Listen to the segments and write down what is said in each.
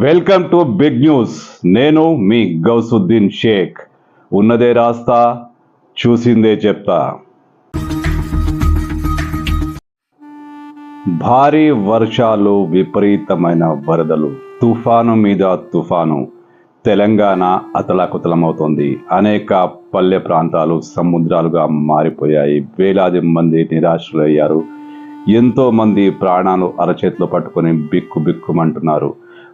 Welcome to big news. నేను మీ గౌసుద్దీన్ షేక్. ఉన్నదే రాస్తా, చూసిందే చెప్తా. భారీ వర్షాలు, విపరీతమైన వరదలు, తుఫాను మీద తుఫాను. తెలంగాణ అతలాకుతలమవుతోంది. అనేక పల్లె ప్రాంతాలు సముద్రాలుగా మారిపోయాయి. వేలాది మంది నిరాశ్రులయ్యారు. ఎంతో మంది ప్రాణాలు అరచేతిలో పట్టుకొని బిక్కుమంటున్నారు.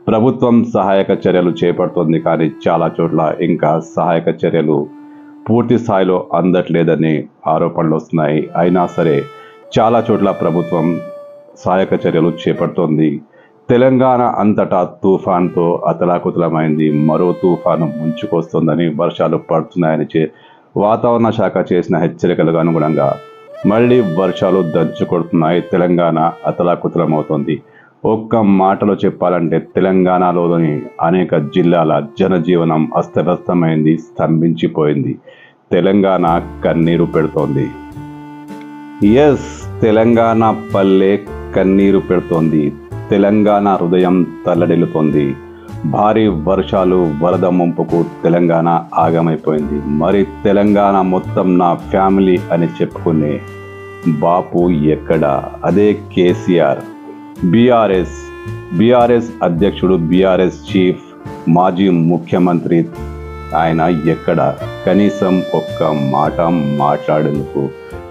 ప్రభుత్వం సహాయక చర్యలు చేపడుతోంది, కానీ చాలా చోట్ల ఇంకా సహాయక చర్యలు పూర్తి స్థాయిలో అందట్లేదని ఆరోపణలు వస్తున్నాయి. అయినా సరే చాలా చోట్ల ప్రభుత్వం సహాయక చర్యలు చేపడుతోంది. తెలంగాణ అంతటా తుఫాన్తో అతలాకుతలమైంది. మరో తుఫాను ముంచుకొస్తోందని, వర్షాలు పడుతున్నాయని వాతావరణ శాఖ చేసిన హెచ్చరికలకు అనుగుణంగా మళ్ళీ వర్షాలు దంచుకొడుతున్నాయి. తెలంగాణ అతలాకుతలమవుతోంది. ఒక్క మాటలో చెప్పాలంటే తెలంగాణలోని అనేక జిల్లాల జనజీవనం అస్తవ్యస్తమైంది, స్తంభించిపోయింది. తెలంగాణ కన్నీరు పెడుతోంది. ఎస్, తెలంగాణ పల్లె కన్నీరు పెడుతోంది. తెలంగాణ హృదయం తల్లడిల్లుతోంది. భారీ వర్షాలు, వరద ముంపుకు తెలంగాణ ఆగమైపోయింది. మరి తెలంగాణ మొత్తం నా ఫ్యామిలీ అని చెప్పుకునే బాపు ఎక్కడ? అదే కేసీఆర్. బీఆర్ఎస్ అధ్యక్షుడు, బీఆర్ఎస్ చీఫ్, మాజీ ముఖ్యమంత్రి ఆయన ఎక్కడ? కనీసం ఒక్క మాట మాట్లాడేందుకు,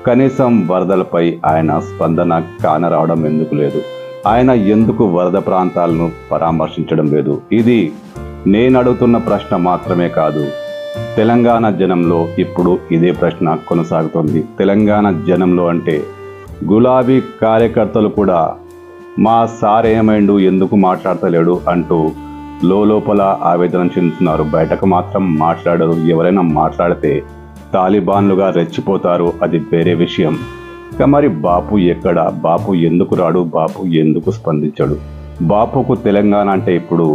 కనీసం వరదలపై ఆయన స్పందన కానరావడం ఎందుకు లేదు? ఆయన ఎందుకు వరద ప్రాంతాలను పరామర్శించడం లేదు? ఇది నేను అడుగుతున్న ప్రశ్న మాత్రమే కాదు, తెలంగాణ జనంలో ఇప్పుడు ఇదే ప్రశ్న కొనసాగుతోంది. తెలంగాణ జనంలో అంటే గులాబీ కార్యకర్తలు కూడా మా సార్ ఏమైండు, ఎందుకు మాట్లాడతలేడు అంటూ లోపల ఆవేదన చెందుతున్నారు. బయటకు మాత్రం మాట్లాడరు. ఎవరైనా మాట్లాడితే తాలిబాన్లుగా రెచ్చిపోతారు, అది వేరే విషయం. మరి బాపు ఎక్కడ? బాపు ఎందుకు రాడు? బాపు ఎందుకు స్పందించడు? బాపుకు తెలంగాణ అంటే ఇప్పుడు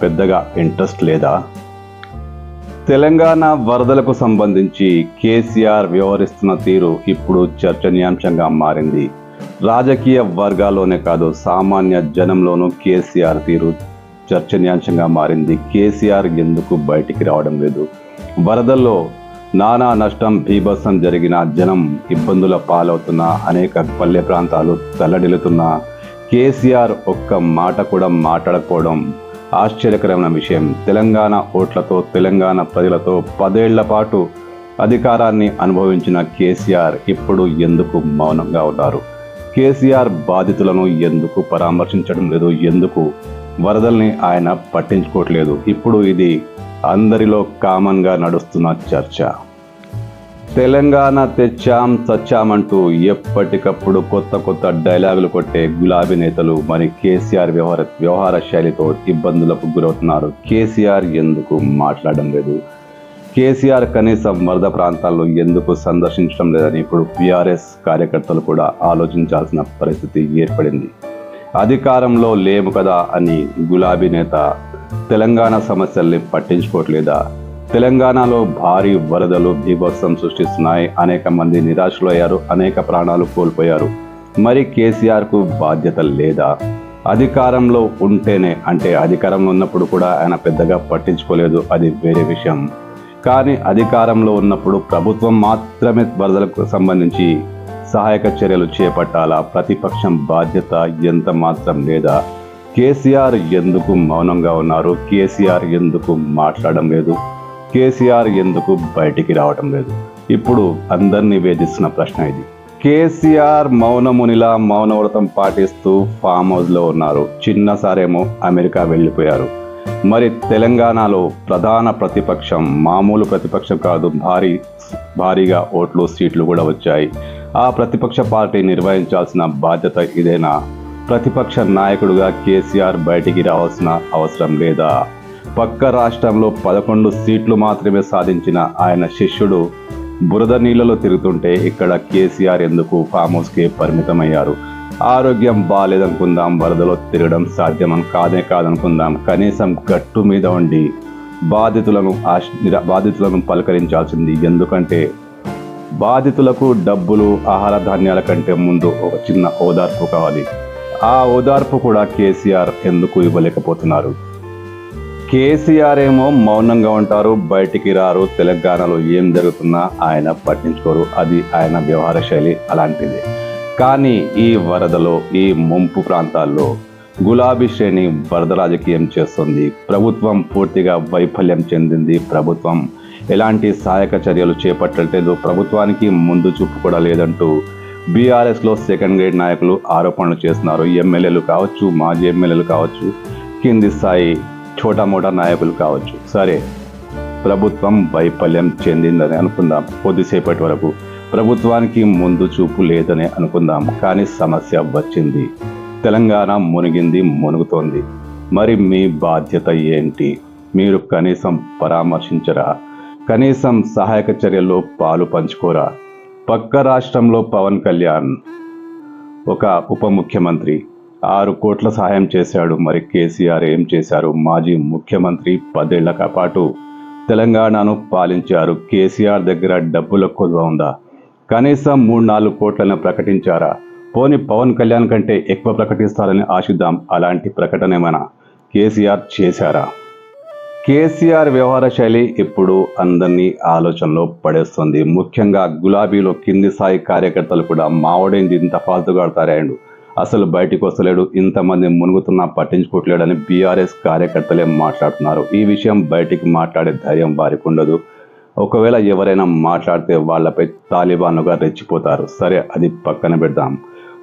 పెద్దగా ఇంట్రెస్ట్ లేదా? తెలంగాణ వరదలకు సంబంధించి కేసీఆర్ వ్యవహరిస్తున్న తీరు ఇప్పుడు చర్చనీయాంశంగా మారింది. రాజకీయ వర్గాల్లోనే కాదు, సామాన్య జనంలోనూ కేసీఆర్ తీరు చర్చనీయాంశంగా మారింది. కేసీఆర్ ఎందుకు బయటికి రావడం లేదు? వరదల్లో నానా నష్టం, బీభత్సం జరిగిన, జనం ఇబ్బందుల పాలవుతున్న, అనేక పల్లె ప్రాంతాలు తల్లడిల్లుతున్న కేసీఆర్ ఒక్క మాట కూడా మాట్లాడకపోవడం ఆశ్చర్యకరమైన విషయం. తెలంగాణ ఓట్లతో, తెలంగాణ ప్రజలతో 10 ఏళ్ల పాటు అధికారాన్ని అనుభవించిన కేసీఆర్ ఇప్పుడు ఎందుకు మౌనంగా ఉన్నారు? కేసీఆర్ బాధితులను ఎందుకు పరామర్శించడం లేదు? ఎందుకు వరదల్ని ఆయన పట్టించుకోవట్లేదు? ఇప్పుడు ఇది అందరిలో కామన్గా నడుస్తున్న చర్చ. తెలంగాణ తెచ్చాం చచ్చామంటూ ఎప్పటికప్పుడు కొత్త డైలాగులు కొట్టే గులాబీ నేతలు మరి కేసీఆర్ వ్యవహార శైలితో ఇబ్బందులకు గురవుతున్నారు. కేసీఆర్ ఎందుకు మాట్లాడడం లేదు? కేసీఆర్ కనీసం వరద ప్రాంతాల్లో ఎందుకు సందర్శించడం లేదని ఇప్పుడు బీఆర్ఎస్ కార్యకర్తలు కూడా ఆలోచించాల్సిన పరిస్థితి ఏర్పడింది. అధికారంలో లేము కదా అని గులాబీ నేత తెలంగాణ సమస్యల్ని పట్టించుకోవట్లేదా? తెలంగాణలో భారీ వరదలు బీభత్సం సృష్టిస్తున్నాయి. అనేక మంది నిరాశలయ్యారు, అనేక ప్రాణాలు కోల్పోయారు. మరి కేసీఆర్కు బాధ్యత లేదా? అధికారంలో ఉంటేనే, అంటే అధికారంలో ఉన్నప్పుడు కూడా ఆయన పెద్దగా పట్టించుకోలేదు, అది వేరే విషయం. కానీ అధికారంలో ఉన్నప్పుడు ప్రభుత్వం మాత్రమే వరదలకు సంబంధించి సహాయక చర్యలు చేపట్టాలా? ప్రతిపక్షం బాధ్యత ఎంత మాత్రం లేదా? కేసీఆర్ ఎందుకు మౌనంగా ఉన్నారు? కేసీఆర్ ఎందుకు మాట్లాడడం లేదు? కేసీఆర్ ఎందుకు బయటికి రావడం లేదు? ఇప్పుడు అందరినీ వేధిస్తున్న ప్రశ్న ఇది. కేసీఆర్ మౌనమునిలా మౌనవ్రతం పాటిస్తూ ఫామ్ హౌస్లో ఉన్నారు. చిన్నసారేమో అమెరికా వెళ్ళిపోయారు. మరి తెలంగాణలో ప్రధాన ప్రతిపక్షం, మామూలు ప్రతిపక్షం కాదు, భారీగా ఓట్లు, సీట్లు కూడా వచ్చాయి. ఆ ప్రతిపక్ష పార్టీ నిర్వహించాల్సిన బాధ్యత ఇదేనా? ప్రతిపక్ష నాయకుడిగా కేసీఆర్ బయటికి రావాల్సిన అవసరం లేదా? పక్క రాష్ట్రంలో 11 సీట్లు మాత్రమే సాధించిన ఆయన శిష్యుడు బురద నీళ్లలో తిరుగుతుంటే ఇక్కడ కేసీఆర్ ఎందుకు ఫామ్ హౌస్కే పరిమితమయ్యారు? ఆరోగ్యం బాగాలేదనుకుందాం, వరదలో తిరగడం సాధ్యం కాదనుకుందాం, కనీసం గట్టు మీద ఉండి బాధితులను పలకరించాల్సింది. ఎందుకంటే బాధితులకు డబ్బులు, ఆహార ధాన్యాల కంటే ముందు ఒక చిన్న ఓదార్పు కావాలి. ఆ ఓదార్పు కూడా కేసీఆర్ ఎందుకు ఇవ్వలేకపోతున్నారు? కేసీఆర్ ఏమో మౌనంగా ఉంటారు, బయటికి రారు, తెలంగాణలో ఏం జరుగుతున్నా ఆయన పట్టించుకోరు. అది ఆయన వ్యవహార శైలి అలాంటిది. కానీ ఈ వరదలో, ఈ ముంపు ప్రాంతాల్లో గులాబీ శ్రేణి వరద రాజకీయం చేస్తుంది. ప్రభుత్వం పూర్తిగా వైఫల్యం చెందింది. ప్రభుత్వం ఎలాంటి సహాయక చర్యలు చేపట్టలేదు. ప్రభుత్వానికి ముందు చూపు కూడా లేదంటూ బీఆర్ఎస్లో సెకండ్ గ్రేడ్ నాయకులు ఆరోపణలు చేస్తున్నారు. ఎమ్మెల్యేలు కావచ్చు, మాజీ ఎమ్మెల్యేలు కావచ్చు, కింది స్థాయి చోటామోటా నాయకులు కావచ్చు. సరే, ప్రభుత్వం వైఫల్యం చెందిందని అనుకుందాం. కొద్దిసేపటి వరకు ప్రభుత్వానికి ముందు చూపు లేదని అనుకుందాం. కానీ సమస్య వచ్చింది. తెలంగాణ మునిగింది, మునుగుతోంది. మరి మీ బాధ్యత ఏంటి? మీరు కనీసం పరామర్శించరా? కనీసం సహాయక చర్యల్లో పాలు పంచుకోరా? పక్క రాష్ట్రంలో పవన్ కళ్యాణ్ ఒక ఉప ముఖ్యమంత్రి 6 కోట్ల సహాయం చేశాడు. మరి కేసీఆర్ ఏం చేశారు? మాజీ ముఖ్యమంత్రి 10 ఏళ్ల పాటు తెలంగాణను పాలించారు. కేసీఆర్ దగ్గర డబ్బుల కొద్దువ ఉందా? కనీసం 3-4 కోట్లను ప్రకటించారా? పోని పవన్ కళ్యాణ్ కంటే ఎక్కువ ప్రకటిస్తారని ఆశిద్దాం. అలాంటి ప్రకటన ఏమైనా కేసీఆర్ చేశారా? కేసీఆర్ వ్యవహార శైలి ఇప్పుడు అందరినీ ఆలోచనలో పడేస్తుంది. ముఖ్యంగా గులాబీలో కింది స్థాయి కార్యకర్తలు కూడా మావడేంది ఇంత ఫాల్తుగాడతారాయండు, అసలు బయటికి వస్తలేడు, ఇంతమంది మునుగుతున్నా పట్టించుకోవట్లేడని బీఆర్ఎస్ కార్యకర్తలే మాట్లాడుతున్నారు. ఈ విషయం బయటికి మాట్లాడే ధైర్యం వారికి ఉండదు. ఒకవేళ ఎవరైనా మాట్లాడితే వాళ్ళపై తాలిబాన్లుగా రెచ్చిపోతారు. సరే, అది పక్కన పెడదాం.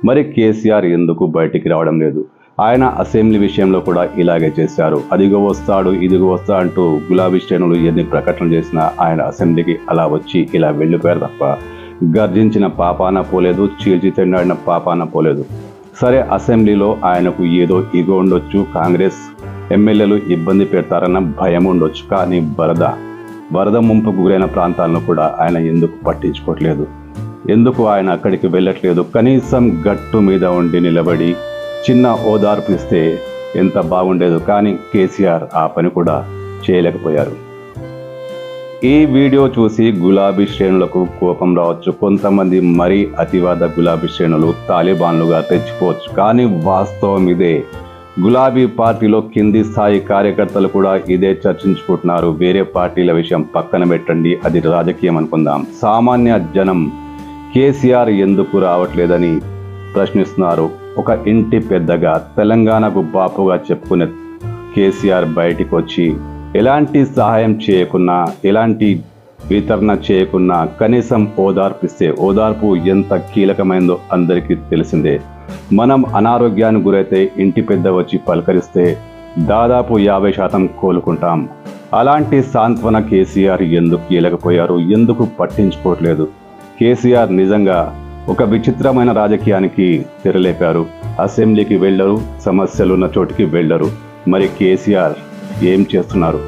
మరి కేసీఆర్ ఎందుకు బయటికి రావడం లేదు? ఆయన అసెంబ్లీ విషయంలో కూడా ఇలాగే చేశారు. అదిగో వస్తాడు, ఇదిగో వస్తా అంటూ గులాబీ శ్రేణులు ఎన్ని ప్రకటనలు చేసినా ఆయన అసెంబ్లీకి అలా వచ్చి ఇలా వెళ్ళిపోయారు తప్ప గర్జించిన పాపాన పోలేదు, చీల్చి చెండాడిన పాపాన పోలేదు. సరే, అసెంబ్లీలో ఆయనకు ఏదో ఇగో ఉండొచ్చు, కాంగ్రెస్ ఎమ్మెల్యేలు ఇబ్బంది పెడతారన్న భయం ఉండొచ్చు. కానీ వరద ముంపుకు గురైన ప్రాంతాలను కూడా ఆయన ఎందుకు పట్టించుకోవట్లేదు? ఎందుకు ఆయన అక్కడికి వెళ్ళట్లేదు? కనీసం గట్టు మీద ఉండి నిలబడి చిన్న ఓదార్పు ఇస్తే ఎంత బాగుండేది. కానీ కేసీఆర్ ఆ పని కూడా చేయలేకపోయారు. ఈ వీడియో చూసి గులాబీ శ్రేణులకు కోపం రావచ్చు. కొంతమంది మరీ అతివాద గులాబీ శ్రేణులు తాలిబాన్లుగా తెచ్చిపోవచ్చు. కానీ వాస్తవం ఇదే. గులాబీ పార్టీలో కింది స్థాయి కార్యకర్తలు కూడా ఇదే చర్చించుకుంటున్నారు. వేరే పార్టీల విషయం పక్కన పెట్టండి, అది రాజకీయం అనుకుందాం. సామాన్య జనం కేసీఆర్ ఎందుకు రావట్లేదని ప్రశ్నిస్తున్నారు. ఒక ఇంటి పెద్దగా, తెలంగాణకు బాపుగా చెప్పుకునే కేసీఆర్ బయటికి వచ్చి ఎలాంటి సహాయం చేయకున్నా, ఎలాంటి వితరణ చేయకున్నా కనీసం ఓదార్పిస్తే, ఓదార్పు ఎంత కీలకమైందో అందరికీ తెలిసిందే. మనం అనారోగ్యానికి గురైతే ఇంటి పెద్ద వచ్చి పలకరిస్తే దాదాపు 50% కోలుకుంటాం. అలాంటి సాంత్వన కేసీఆర్ ఎందుకు కీలకపోయారు? ఎందుకు పట్టించుకోవట్లేదు? కేసీఆర్ నిజంగా ఒక విచిత్రమైన రాజకీయానికి తెరలేపారు. అసెంబ్లీకి వెళ్ళరు, సమస్యలున్న చోటికి వెళ్ళరు. మరి కేసీఆర్ ఏం చేస్తున్నారు?